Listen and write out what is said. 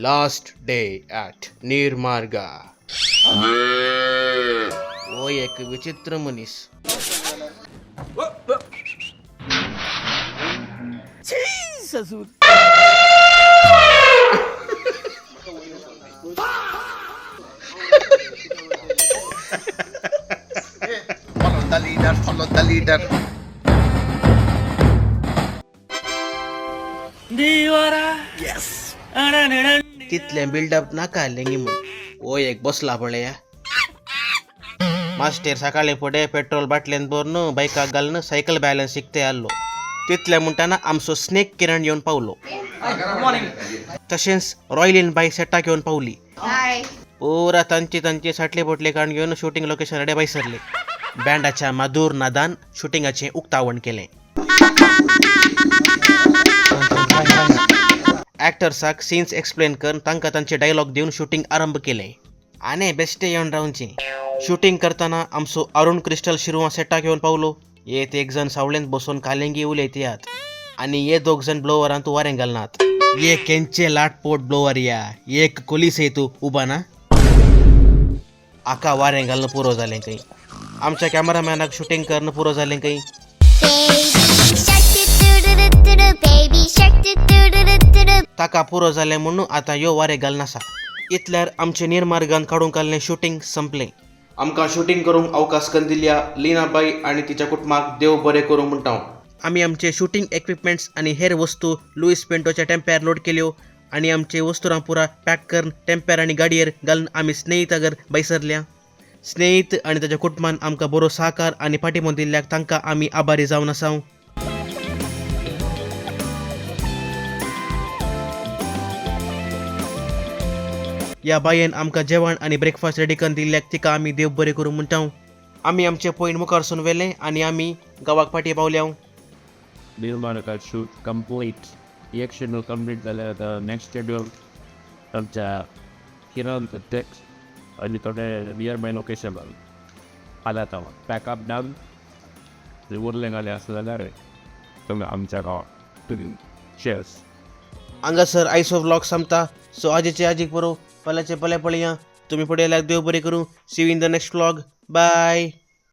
Last day at निर्मार्गा. ओ एक विचित्र मनीस. Follow the leader. तिथल्या बिल्डअप नाका लेंगी मग. ओ एक बसला पळया. मास्टर सकाळी पुढे पेट्रोल बाटल्यान बोरनं बायकाक घालनं सायकल बॅलन्स शिकते आलो. तिथल्या म्हणटाना आमचो स्नेक किरण येऊन पावलो. तशेंच रॉयलीन बाई सेटाक येऊन पावली. पुरा तांची साठले बोटले काढून घेऊन शूटिंग लोकेशन रेडे बाईसरले. बँडाच्या मधुर नादान शूटिंगाचे उक्तावण केले. ॲक्टर्साक सीन्स एक्सप्लेन करून तांकां तांचे डायलॉग देऊन शूटिंग आरंभ केले. आने बेस्टे येऊन रावनचे. शूटिंग करताना आमचो अरुण क्रिस्टल शिरवा सेटाक येऊन पावलो. येत एक जण सावळेंत बसून कालेंगी उलयतात आणि ये दोग जण ब्लोवरांत वारें घालनात. ये केंचे लाटपोट ब्लोवर या एक कोलीस येतू उबा ना. आका वारें घालणं पुरो जालें काही. आमच्या कॅमेरामॅनाक शूटिंग करणं पुरो जालें काही. ताका पुरो जालें म्हणून आता यो वारें घालना आसा. इतल्यार आमचे निर्मार्गान काडून काडलें शूटिंग संपलें. आमकां शूटिंग करूंक अवकाश करून दिल्या लिनाबाई आणि तिच्या कुटुंबाक देव बरें करूं म्हणटा. आमी आमचे शूटिंग इक्विपमेंट्स आणि हेर वस्तू लुईस पेंटोच्या टेम्प्यार लोड केल्यो आणि आमचे वस्तुरां पुरा पॅक करून टेम्प्यार आणि गाडयेर घालून आमी स्नेहितागर बैसरल्या. स्नेहित आणि ताच्या कुटुंबान आमकां बरो सहकार आणि पाठिंबो दिल्ल्याक तांकां आमी आभारी जावन आसाव. या बायेन आमकां जेवण आणि ब्रेकफास्ट रेडी करून दिल्ल्याक तिका आमी देव बरें करूं म्हणटा. आमी आमचे पॉयंट मुखार सोन व्हेले आणि आमी गावाक फाटीं पावल्या. निर्माणकार शूट कंप्लीट. एक शेड्यूल कंप्लीट जाल्यार आतां नेक्स्ट शेड्यूल आमच्या किरण टेक्स्ट आनी थोडे नियर बाय लोकेशन फाल्यां आतां पॅकअप डावन उरलें घालें आसा जाल्यार तुमी आमच्या गांवांत शेअर्स. हांगासर आयचो व्लॉग संपता. सो आजीचे आजीक बरो फाल्यांचे फाल्यां पळया. तुम्ही पुढे देव बरें करूं. See you in the next vlog. Bye.